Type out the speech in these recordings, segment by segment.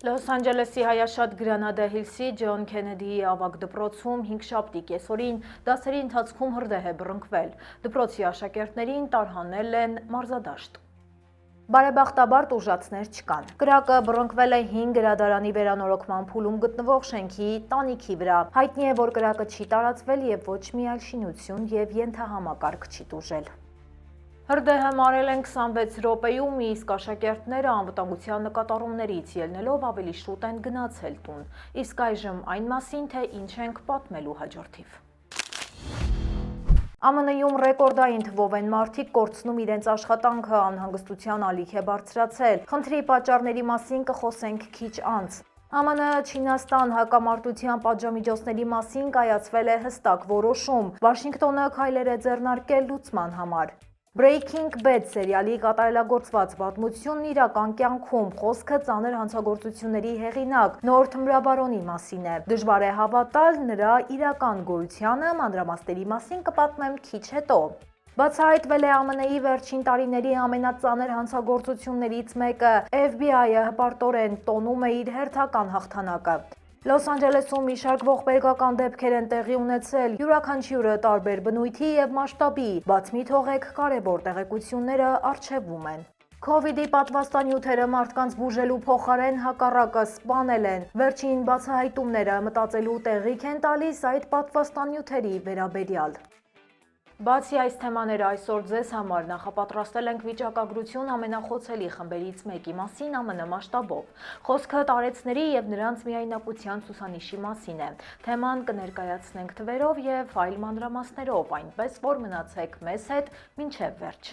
Լոս Անջելեսի հայաշատ Գրանադա Հիլսի Ջոն Քենեդիի ավագ դպրոցում 5-շաբթի կեսօրին դասերի ընթացքում հրդեհ է բռնկվել։ Դպրոցի աշակերտներին տարհանել են մարզադաշտ։ Բարեբախտաբար տուժածներ չկան։ Կրակը բռնկվել է 5 գրադարանի վերանորոգման փուլում գտնվող շենքի տանիքի վրա։ Հայտնի է, որ կրակը չի տարածվել եւ ոչ մի այլ շինություն եւ ենթահամակարգ չի տուժել։ Հրդեհը մարել են 26 րոպեում, իսկ աշակերտները անվտանգության նկատառումներից ելնելով ավելի շուտ են գնացել տուն։ Իսկ այժմ այն մասին, թե ինչ ենք պատմելու հաջորդիվ։ ԱՄՆ-ում ռեկորդային թվով են մարդիկ կորցնում իրենց աշխատանքը, անհանգստության ալիք է բարձրացել։ Խնդրի պատճառների մասին կխոսենք քիչ անց։ ԱՄՆ Չինաստան հակամարտության պատժամիջոցների մասին կայացվել է հստակ որոշում։ Վաշինգտոնը քայլեր է ձեռնարկել լուծման համար։ Breaking Bad սերիալի կատարելագործված պատմությունն իրական կյանքում, խոսքը ծանր հանցագործությունների հեղինակ նոր թմրաբարոնի մասին է։ Դժվար է հավատալ նրա իրական գոյությանը, մանրամասների մասին կպատմեմ քիչ հետո։ Բացահայտվել է ԱՄՆ-ի վերջին տարիների ամենածանր հանցագործություններից մեկը, FBI-ը հպարտորեն տոնում է իր հերթական հաղթանակը։ Լոս Անջելեսում մի շարք ողբերգական դեպքեր են տեղի ունեցել, յուրաքանչյուրը տարբեր բնույթի եւ մասշտաբի, բաց մի թողեք կարևոր տեղեկությունները առջևում են։ Քովիդի պատվաստանյութերը մարդկանց բուժելու փոխարեն հակառակը սպանել են։ Վերջին բացահայտումները մտածելու տեղիք են տալիս այդ պատվաստանյութերի վերաբերյալ։ Բացի այս թեմաները այսօր ձեզ համար նախապատրաստել ենք վիճակագրություն ամենախոցելի խմբերից մեկի մասին ԱՄՆ մասշտաբով։ Խոսքը տարեցների եւ նրանց միայնակության ցուցանիշի մասին է։ Թեման կներկայացնենք թվերով եւ այլ մանրամասներով, այնպես որ մնացեք մեզ հետ մինչեւ վերջ։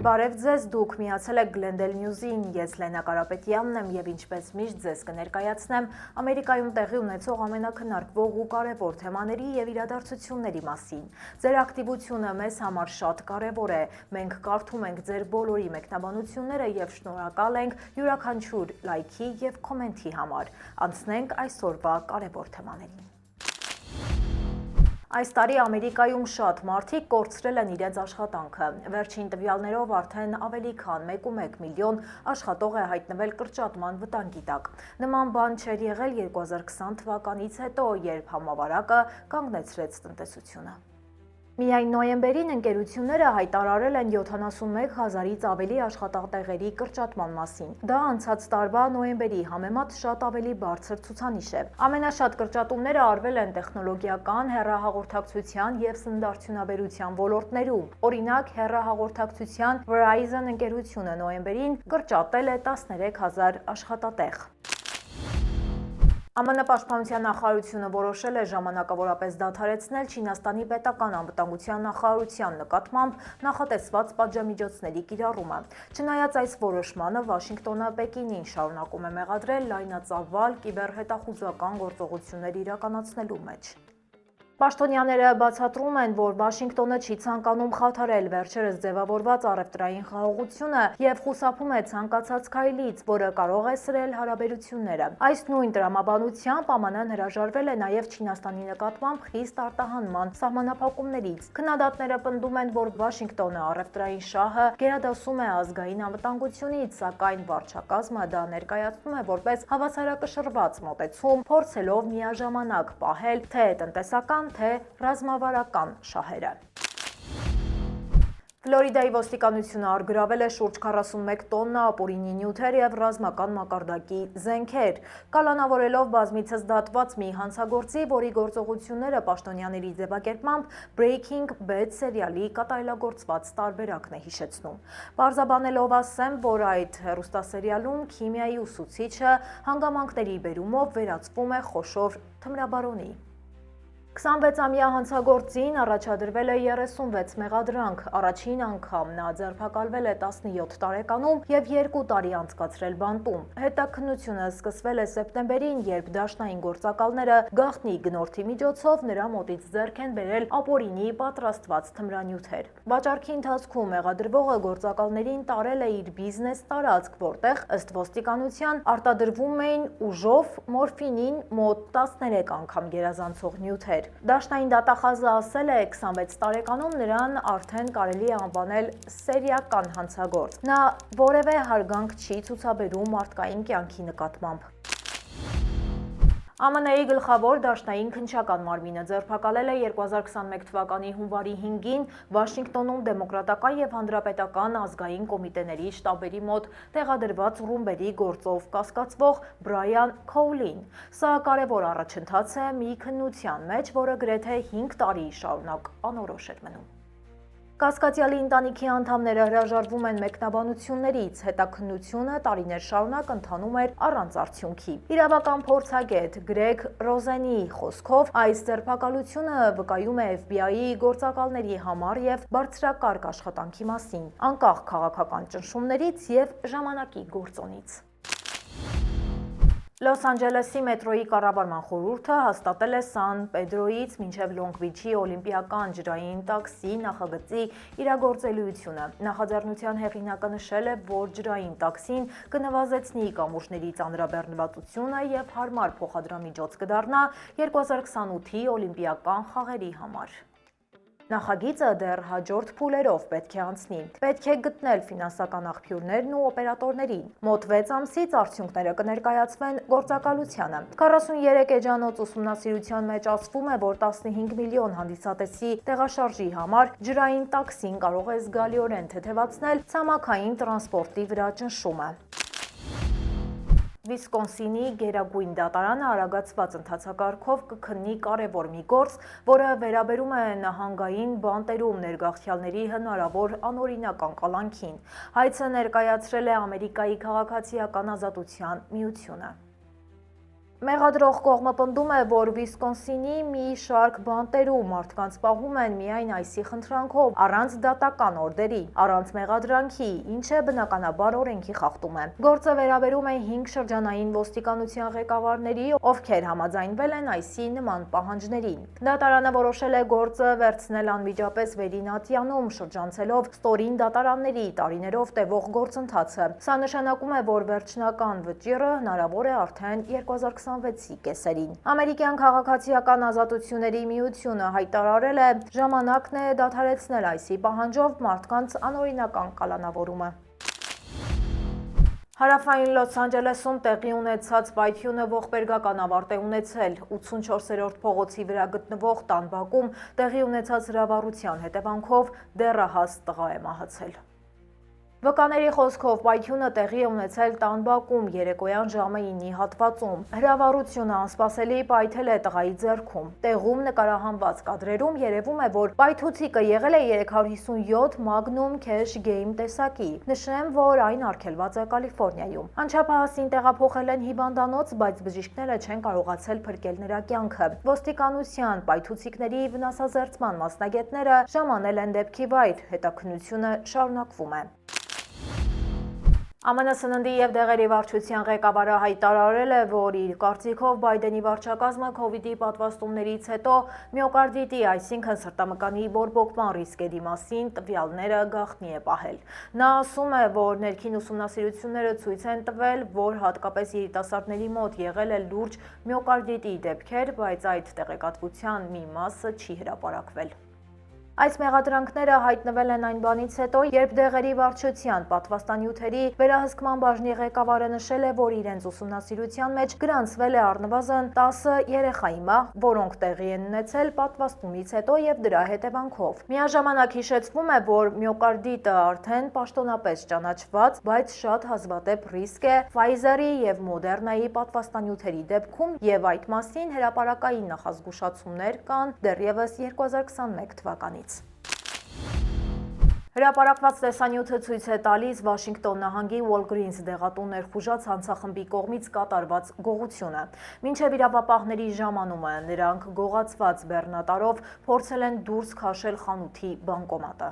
Բարև ձեզ, դուք միացել եք Glendale News-ին, ես Լենա Կարապետյանն եմ եւ ինչպես միշտ ձեզ կներկայացնեմ Ամերիկայում տեղի ունեցող ամենաքննարկվող ու կարևոր թեմաների եւ իրադարձությունների մասին։ Ձեր ակտիվությունը մեզ համար շատ կարևոր է։ Մենք կարդում ենք ձեր բոլորի մեկնաբանությունները եւ շնորհակալ ենք յուրաքանչյուր լայքի եւ կոմենտի համար։ Անցնենք այսօրվա կարևոր թեմաներին։ Այս տարի Ամերիկայում շատ մարդիկ կորցրել են իրենց աշխատանքը։ Վերջին տվյալներով արդեն ավելի քան 1.1 միլիոն աշխատող է հայտնվել կրճատման վտանգի տակ։ Նման բան չէր եղել 2020 թվականից հետո, երբ համավարակը կանգնեցրեց տնտեսությունը։ Միայն նոյեմբերին ընկերությունները հայտարարել են 71,000-ից ավելի աշխատատեղերի կրճատման մասին։ Դա անցած տարվա նոյեմբերի համեմատ շատ ավելի բարձր ցուցանիշ է։ Ամենաշատ կրճատումները արվել են տեխնոլոգիական, հեռահաղորդակցության եւ սննդարդյունաբերության ոլորտներում։ Օրինակ, հեռահաղորդակցության Verizon ընկերությունը նոյեմբերին կրճատել է 13,000 աշխատատեղ։ ԱՄՆ պաշտպանության նախարարությունը որոշել է ժամանակավորապես դադարեցնել Չինաստանի պետական անվտանգության նախարարության նկատմամբ նախատեսված պատժամիջոցների կիրառումը։ Չնայած այս որոշմանը, Վաշինգտոնը Պեկինին շարունակում է մեղադրել լայնածավալ կիբերհետախուզական գործողություններ իրականացնելու մեջ։ Պաշտոնյաները բացատրում են, որ Վաշինգտոնը չի ցանկանում խաթարել վերջերս ձևավորված առևտրային խաղաղությունը եւ խուսափում է ցանկացած քայլից, որը կարող է սրել հարաբերությունները։ Այս նույն տրամաբանությամբ ԱՄՆ-ն հրաժարվել է նաեւ Չինաստանի նկատմամբ խիստ արտահանման սահմանափակումներից։ Քննադատները պնդում են, որ Վաշինգտոնը առևտրային շահը գերադասում է ազգային անվտանգությունից, սակայն վարչակազմը դա ներկայացնում է որպես հավասարակշռված մոտեցում, փորձելով միաժամանակ պահել թե տնտեսական թե ռազմավարական շահերը։ Ֆլորիդայի ոստիկանությունը առգրավել է շուրջ 41 տոննա ապօրինի նյութեր եւ ռազմական մակարդակի զենքեր, կալանավորելով բազմիցս դատված մի հանցագործի, որի գործողությունները պաշտոնյաների ձևակերպմամբ Breaking Bad սերիալի կատարելագործված տարբերակն է հիշեցնում։ Պարզաբանելով ասեմ, որ այդ հեռուստասերիալում քիմիայի ուսուցիչը հանգամանքների բերումով վերածվում է խոշոր թմրաբարոնի։ 26-ամյա հանցագործին առաջադրվել է 36 մեղադրանք, առաջին անգամ նա ձերբակալվել է 17 տարեկանում եւ 2 տարի անցկացրել բանտում։ Հետաքննությունը սկսվել է սեպտեմբերին, երբ դաշնային գործակալները գաղտնի գնորդի միջոցով նրա մոտից ձեռք են բերել ապօրինի պատրաստված թմրանյութեր։ Վաճառքի ընթացքում մեղադրվողը գործակալներին տարել է իր բիզնես տարածք, որտեղ ըստ ոստիկանության արտադրվում էին ուժով մորֆինին մոտ 13 անգամ գերազանցող նյութեր։ էր։ Դաշնային դատախազը ասել է 26 տարեկանում նրան արդեն կարելի է անվանել սերիական հանցագործ։ Նա որևէ հարգանք չի ցուցաբերում մարդկային կյանքի նկատմամբ։ ԱՄՆ-ի գլխավոր դաշնային քննչական մարմինը ձերբակալել է 2021 թվականի հունվարի 5-ին Վաշինգտոնում դեմոկրատական եւ հանրապետական ազգային կոմիտեների շտաբերի մոտ տեղադրված ռումբերի գործով կասկածվող Բրայան Քոուլին։ Սա կարևոր առաջընթաց է մի քննության մեջ, որը գրեթե 5 տարի շարունակ անորոշ էր մնում։ Կասկածյալի ընտանիքի անդամները հրաժարվում են մեկնաբանություններից, հետաքննությունը տարիներ շարունակ ընթանում էր առանց արդյունքի։ Իրավական փորձագետ Գրեգ Ռոզենի խոսքով այս ձերբակալությունը վկայում է FBI-ի գործակալների համար եւ բարձրակարգ աշխատանքի մասին, անկախ քաղաքական ճնշումներից եւ ժամանակի գործոնից։ Լոս Անջելեսի մետրոյի կառավարման խորհուրդը հաստատել է Սան Պեդրոյից մինչև Լոնգ Բիչի օլիմպիական ջրային տաքսի նախագծի իրագործելիությունը։ Նախաձեռնության հեղինակը նշել է, որ ջրային տաքսին կնվազեցնի կամուրջների ծանրաբեռնվածությունը եւ հարմար փոխադրամիջոց կդառնա 2028-ի օլիմպիական խաղերի համար։ Նախագիծը դեռ հաջորդ փուլերով պետք է անցնի։ Պետք է գտնել ֆինանսական աղբյուրներն ու օպերատորներին։ Մոտ 6 ամսից արդյունքները կներկայացվեն գործակալությանը։ 43 էջանոց ուսումնասիրության մեջ ասվում է, որ 15 միլիոն հանդիսատեսի տեղաշարժի համար ջրային տաքսին կարող է զգալիորեն թեթևացնել ցամաքային տրանսպորտի վրա ճնշումը։ Վիսկոնսինի Գերագույն դատարանը արագացված ընթացակարգով կքննի կարևոր մի գործ, որը վերաբերում է նահանգային բանտերում ներգաղթյալների հնարավոր անօրինական կալանքին։ Հայցը ներկայացրել է Ամերիկայի քաղաքացիական ազատության միությունը։ Մեղադրող կողմը պնդում է, որ Վիսկոնսինի մի շարք բանտերում մարդկանց պահում են միայն այսի խնդրանքով, առանց դատական օրդերի, առանց մեղադրանքի, ինչը բնականաբար օրենքի խախտում է։ Գործը վերաբերում է 5 շրջանային ոստիկանության ղեկավարների, ովքեր համաձայնվել են այսի նման պահանջներին։ Դատարանը որոշել է գործը վերցնել անմիջապես վերին ատյանում, շրջանցելով ստորին դատարանների տարիներով տևող գործընթացը։ Սա նշանակում է, որ վերջնական վճիռը հնարավոր է արդեն 2026-ի կեսերին։ Ամերիկյան քաղաքացիական ազատությունների միությունը հայտարարել է, ժամանակն է դադարեցնել այսի պահանջով մարդկանց անօրինական կալանավորումը։ Հարավային Լոս Անջելեսում տեղի ունեցած պայթյունը ողբերգական ավարտ է ունեցել։ 84-րդ փողոցի վրա գտնվող տան բակում տեղի ունեցած հրավառության հետևանքով դեռահաս տղա է մահացել։ Վկաների խոսքով պայթյունը տեղի է ունեցել տան բակում երեկոյան ժամը 9-ի հատվածում։ Հրավառությունը անսպասելի պայթել է տղայի ձեռքում։ Տեղում նկարահանված կադրերում երևում է, որ պայթուցիկը եղել է 357 Magnum Cash Game տեսակի։ Նշեմ, որ այն արգելված է Կալիֆոռնիայում։ Անչափահասին տեղափոխել են հիվանդանոց, բայց բժիշկները չեն կարողացել փրկել նրա կյանքը։ Ոստիկանության պայթուցիկների վնասազերծման մասնագետները ժամանել են դեպքի վայր։ Հետաքննությունը շարունակվում է։ ԱՄՆ սննդի եւ դեղերի վարչության ղեկավարը հայտարարել է, որ իր կարծիքով Բայդենի վարչակազմը COVID-ի պատվաստումներից հետո միոկարդիտի, այսինքն սրտամկանի բորբոքման ռիսկերի մասին տվյալները գաղտնի է պահել։ Նա ասում է, որ ներքին ուսումնասիրությունները ցույց են տվել, որ հատկապես երիտասարդների մոտ եղել է լուրջ միոկարդիտի դեպքեր, բայց այդ տեղեկատվության մի մասը չի հրապարակվել։ Այս մեղադրանքները հայտնվել են այն բանից հետո, երբ դեղերի վարչության պատվաստանյութերի վերահսկման բաժնի ղեկավարը նշել է, որ իրենց ուսումնասիրության մեջ գրանցվել է առնվազն 10 երեխայի մահ, որոնք տեղի են ունեցել պատվաստումից հետո եւ դրա հետևանքով։ Միաժամանակ հիշեցվում է, որ միոկարդիտը արդեն պաշտոնապես ճանաչված, բայց շատ հազվադեպ ռիսկ է Pfizer-ի եւ Moderna-ի պատվաստանյութերի դեպքում եւ այդ մասին հրապարակային նախազգուշացումներ կան դեռևս 2021 թվականից։ Հրապարակված տեսանյութը ցույց է տալիս Վաշինգտոն նահանգի Walgreens դեղատուն ներխուժած հանցախմբի կողմից կատարված գողությունը։ Մինչև իրավապահների ժամանումը նրանք գողացված բեռնատարով փորձել են դուրս քաշել խանութի բանկոմատը։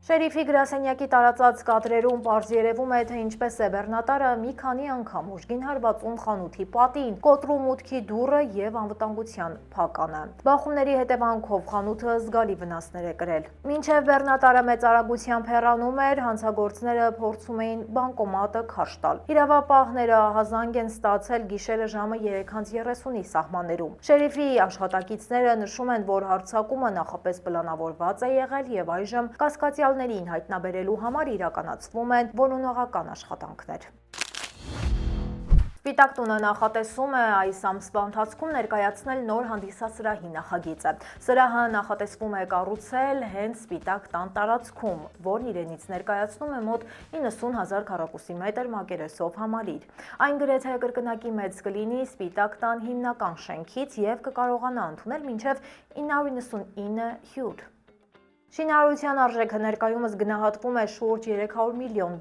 Շերիֆի գրասենյակի տարածած կադրերում պարզ երևում է, թե ինչպես է բեռնատարը մի քանի անգամ ուժգին հարվածում խանութի պատին, կոտրում մուտքի դուռը եւ անվտանգության փականը։ Բախումների հետևանքով խանութը զգալի վնասներ է կրել։ Մինչև բեռնատարը մեծ արագությամբ հեռանում էր, հանցագործները փորձում էին բանկոմատը քարշ տալ։ Իրավապահները ահազանգ են ստացել գիշերը ժամը 3:30-ի սահմաններում։ Շերիֆի աշխատակիցները նշում են, որ հարձակումը նախապես պլանավորված է եղել եւ այժմ կասկածյալներին հայտնաբերելու համար իրականացվում են որոնողական աշխատանքներ։ Սպիտակ տունը նախատեսում է այս ամսվա ընթացքում ներկայացնել նոր հանդիսասրահի նախագիծը։ Սրահը նախատեսվում է կառուցել հենց Սպիտակ տան տարածքում, որն իրենից ներկայացնում է մոտ 90,000 քառակուսի մետր մակերեսով համալիր։ Այն գրեթե կրկնակի մեծ կլինի Սպիտակ տան հիմնական շենքից եւ կկարողանա ընդունել մինչեւ 999 հյուր։ Շինարարության արժեքը ներկայումս գնահատվում է շուրջ $300 միլիոն։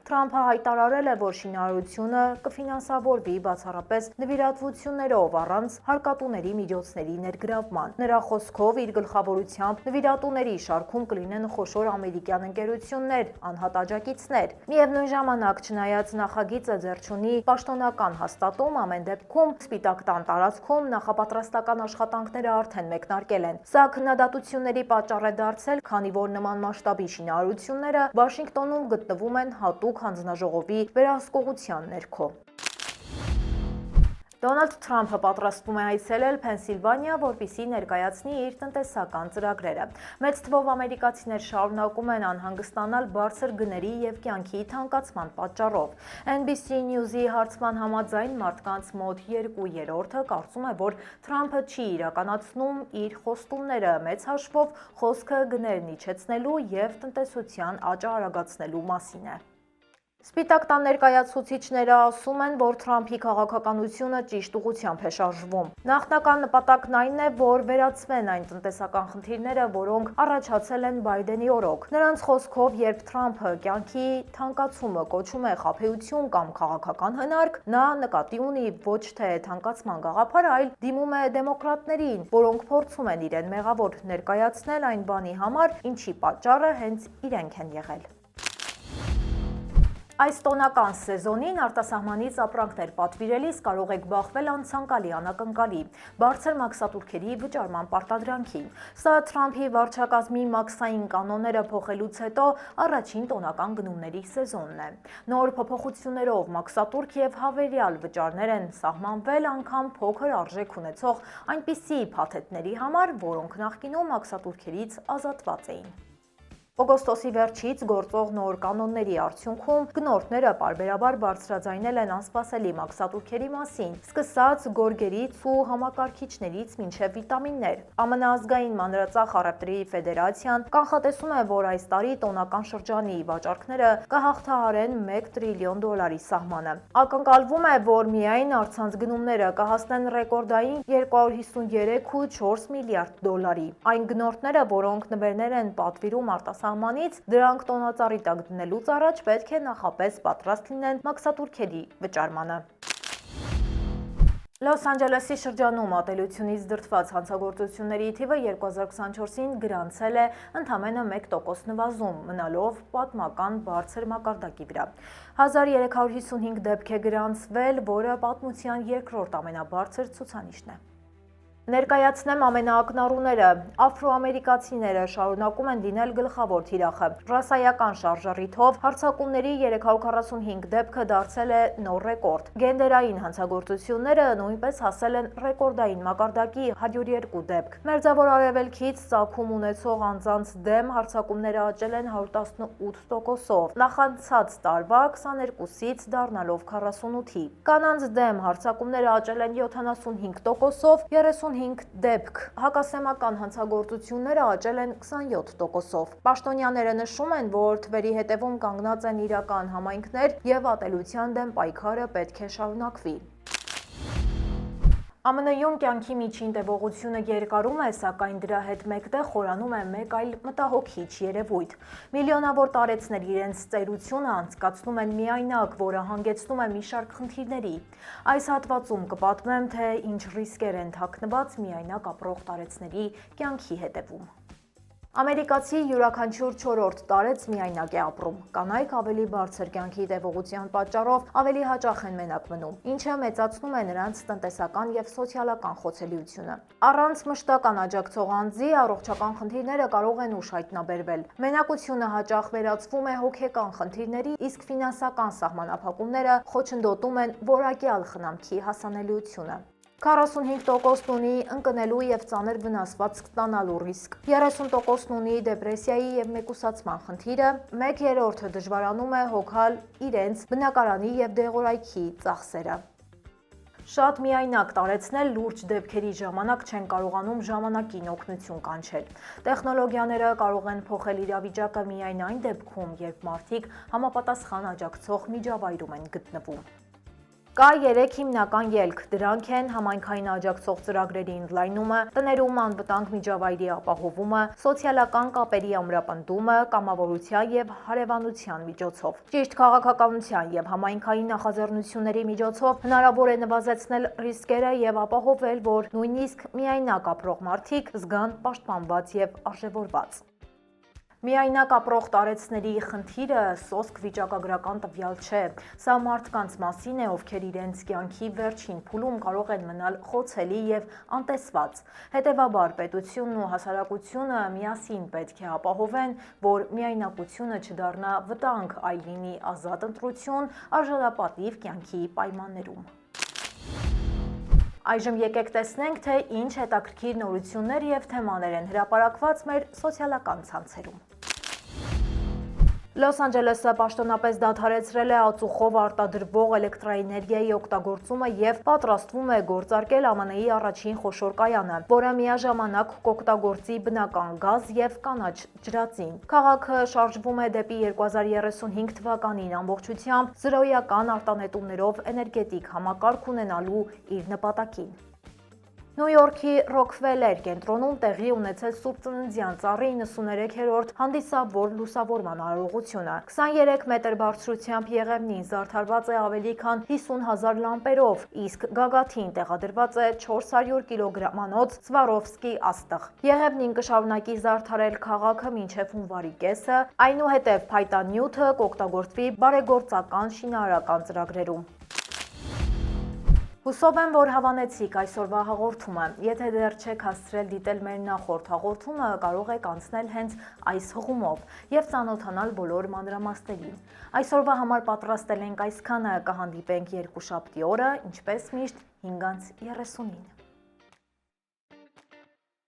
Թրամփը հայտարարել է, որ շինարարությունը կֆինանսավորվի բացառապես նվիրատվություններով առանց հարկատուների միջոցների ներգրավման։ Նրա խոսքով իր գլխավորությամբ նվիրատուների շարքում կլինեն խոշոր ամերիկյան ընկերություններ, անհատ աջակիցներ։ Միևնույն ժամանակ, չնայած նախագիծը ձեռք չունի պաշտոնական հաստատում, ամեն դեպքում Սպիտակ տան տարածքում նախապատրաստական աշխատանքները արդեն մեկնարկել են։ Սա քննադատությունների պատճառ է դարձել, քանի որ նման մասշտաբի շինարարությունները Վաշինգտոնում գտնվում են հատուկ հանձնաժողովի վերահսկողության ներքո։ Դոնալդ Թրամփը պատրաստվում է այցելել Փենսիլվանիա, որպեսզի ներկայացնի իր տնտեսական ծրագրերը։ Մեծ թվով ամերիկացիներ շարունակում են անհանգստանալ բարձր գների եւ կյանքի թանկացման պատճառով։ NBC News-ի հարցման համաձայն մարդկանց մոտ 2/3-ը կարծում է, որ Թրամփը չի իրականացնում իր խոստումները, մեծ հաշվով խոսքը գներն իջեցնելու եւ տնտեսության աճը արագացնելու մասին է։ Սպիտակ տան ներկայացուցիչները ասում են, որ Թրամփի քաղաքականությունը ճիշտ ուղղությամբ է շարժվում։ Նախնական նպատակն այն է, որ վերացվեն այն տնտեսական խնդիրները, որոնք առաջացել են Բայդենի օրոք։ Նրանց խոսքով, երբ Թրամփը կյանքի թանկացումը կոչում է խաբեություն կամ քաղաքական հնարք, նա նկատի ունի ոչ թե թանկացման գաղափար, այլ դիմում է դեմոկրատներին, որոնք փորձում են իրեն մեղավոր ներկայացնել այն բանի համար, ինչի պատճառը հենց իրենք են եղել։ Այս տոնական սեզոնին արտասահմանից ապրանքներ պատվիրելիս կարող եք բախվել անցանկալի անակնկալի, բարձր մաքսատուրքերի վճարման պարտադրանքին։ Սա Թրամփի վարչակազմի մաքսային կանոնները փոխելուց հետո առաջին տոնական գնումների սեզոնն է։ Նոր փոփոխություններով մաքսատուրք եւ հավելյալ վճարներ են սահմանվել անգամ փոքր արժեք ունեցող այնպիսի փաթեթների համար, որոնք նախկինում մաքսատուրքերից ազատված էին։ Օգոստոսի վերջից գործող նոր կանոնների արդյունքում գնորդները պարբերաբար բարձրաձայնել են անսպասելի մաքսատուրքերի մասին, սկսած գորգերից ու համակարգիչներից մինչև վիտամիններ։ ԱՄՆ-ազգային մանրածախ առևտրի ֆեդերացիան կանխատեսում է, որ այս տարի տոնական շրջանի վաճառքները կհաղթահարեն $1 տրիլիոն սահմանը։ Ակնկալվում է, որ միայն առցանց գնումները կհասնեն ռեկորդային $253.4 միլիարդ։ Այն գնորդները, որոնք նվերներ են պատվիրում արտասահմանից, դրանք տոնածառի տակ դնելուց առաջ պետք է նախապես պատրաստ լինեն մաքսատուրքերի վճարմանը։ Լոս Անջելեսի շրջանում ատելությունից դրդված հանցագործությունների թիվը 2024-ին գրանցել է ընդամենը 1% նվազում, մնալով պատմական բարձր մակարդակի վրա։ 1355 դեպք է գրանցվել, որը պատմության երկրորդ ամենաբարձր ցուցանիշն է։ Ներկայացնեմ ամենաակնառուները։ Աֆրոամերիկացիները շարունակում են լինել գլխավոր թիրախը։ Ռասայական շարժառիթով հարձակումների 345 դեպքը դարձել է նոր ռեկորդ։ Գենդերային հանցագործությունները նույնպես հասել են ռեկորդային մակարդակի 102 դեպք։ Մերձավոր Արևելքից ծագում ունեցող անձանց դեմ հարձակումները աճել են 118%-ով, նախանցած տարվա 22-ից դառնալով 48-ի։ Կանանց դեմ հարձակումները աճել են 75%-ով, 35 դեպք, հակասեմական հանցագործությունները աճել են 27%-ով։ Պաշտոնյաները նշում են, որ թվերի հետևում կանգնած են իրական համայնքներ եւ ատելության դեմ պայքարը պետք է շարունակվի։ ԱՄՆ-ում կյանքի միջին տևողությունը երկարում է, սակայն դրա հետ մեկտեղ խորանում է մեկ այլ մտահոգիչ երևույթ։ Միլիոնավոր տարեցներ իրենց ծերությունը անցկացնում են միայնակ, որը հանգեցնում է մի շարք խնդիրների։ Այս հատվածում կպատմեմ, թե ինչ ռիսկեր են թաքնված միայնակ ապրող տարեցների կյանքի հետևում։ Ամերիկացի յուրաքանչյուր 4-րդ տարեց միայնակ է ապրում։ Կանայք ավելի բարձր կյանքի տևողության պատճառով ավելի հաճախ են մենակ մնում, ինչը մեծացնում է նրանց տնտեսական եւ սոցիալական խոցելիությունը։ Առանց մշտական աջակցող անձի առողջական խնդիրները կարող են ուշ հայտնաբերվել։ Մենակությունը հաճախ վերածվում է հոգեկան խնդիրների, իսկ ֆինանսական սահմանափակումները խոչընդոտում են որակյալ խնամքի հասանելիությունը։ 45%-ն ունի ընկնելու եւ ծանր վնասվածք ստանալու ռիսկ, 30%-ն ունի դեպրեսիայի եւ մեկուսացման խնդիրը, 1/3-ը դժվարանում է հոգալ իրենց բնակարանի եւ դեղորայքի ծախսերը։ Շատ միայնակ տարեցնել լուրջ դեպքերի ժամանակ չեն կարողանում ժամանակին օգնություն կանչել։ Տեխնոլոգիաները կարող են փոխել իրավիճակը միայն այն դեպքում, երբ մարդիկ համապատասխան աջակցող միջավայրում են գտնվում։ Կա 3 հիմնական ելք, դրանք են համայնքային աջակցող ծրագրերի ընդլայնումը, տներում անվտանգ միջավայրի ապահովումը, սոցիալական կապերի ամրապնդումը, կամավորության եւ հարևանության միջոցով։ Ճիշտ քաղաքականության եւ համայնքային նախաձեռնությունների միջոցով հնարավոր է նվազեցնել ռիսկերը եւ ապահովել, որ նույնիսկ միայնակ ապրող մարդիկ զգան պաշտպանված եւ արժևորված։ Միայնակ ապրող տարեցների խնդիրը սոսկ վիճակագրական տվյալ չէ, սա մարդկանց մասին է, ովքեր իրենց կյանքի վերջին փուլում կարող են մնալ խոցելի եւ անտեսված։ Հետևաբար պետությունն ու հասարակությունը միասին պետք է ապահովեն, որ միայնակությունը չդառնա վտանգ, այլ լինի ազատ ընտրություն արժանապատիվ կյանքի պայմաններում։ Այժմ եկեք տեսնենք, թե ինչ հետաքրքիր նորություններ եւ թեմաներ են հրապարակված մեր սոցիալական ցանցերում։ Լոս Անջելեսը պաշտոնապես դադարեցրել է ածուխով արտադրվող էլեկտրաէներգիայի օգտագործումը եւ պատրաստվում է գործարկել ԱՄՆ-ի առաջին խոշոր կայանը, որը միաժամանակ կօգտագործի բնական գազ եւ կանաչ ջրածին։ Քաղաքը շարժվում է դեպի 2035 թվականին ամբողջությամբ զրոյական արտանետումներով էներգետիկ համակարգ ունենալու իր նպատակին։ Նյու Յորքի Ռոքվելեր կենտրոնում տեղի ունեցել Սուրբ Ծննդյան ծառի 93-րդ հանդիսավոր լուսավորման արարողությունը։ 23 մետր բարձրությամբ եղևնին զարդարված է ավելի քան 50,000 լամպերով, իսկ գագաթին տեղադրված է 400 կիլոգրամանոց Սվարովսկի աստղ։ Եղևնին կշարունակի զարդարել քաղաքը մինչև հունվարի կեսը, այնուհետև փայտանյութը կօգտագործվի բարեգործական շինարարական ծրագրերում։ Հուսով եմ, որ հավանեցիք այսօրվա հաղորդումը։ Եթե դեռ չեք հասցրել դիտել մեր նախորդ հաղորդումը, կարող եք անցնել հենց այս հղումով եւ ծանոթանալ բոլոր մանրամասներին։ Այսօրվա համար պատրաստել ենք այսքանը, կհանդիպենք երկուշաբթի օրը, ինչպես միշտ 5:30-ին։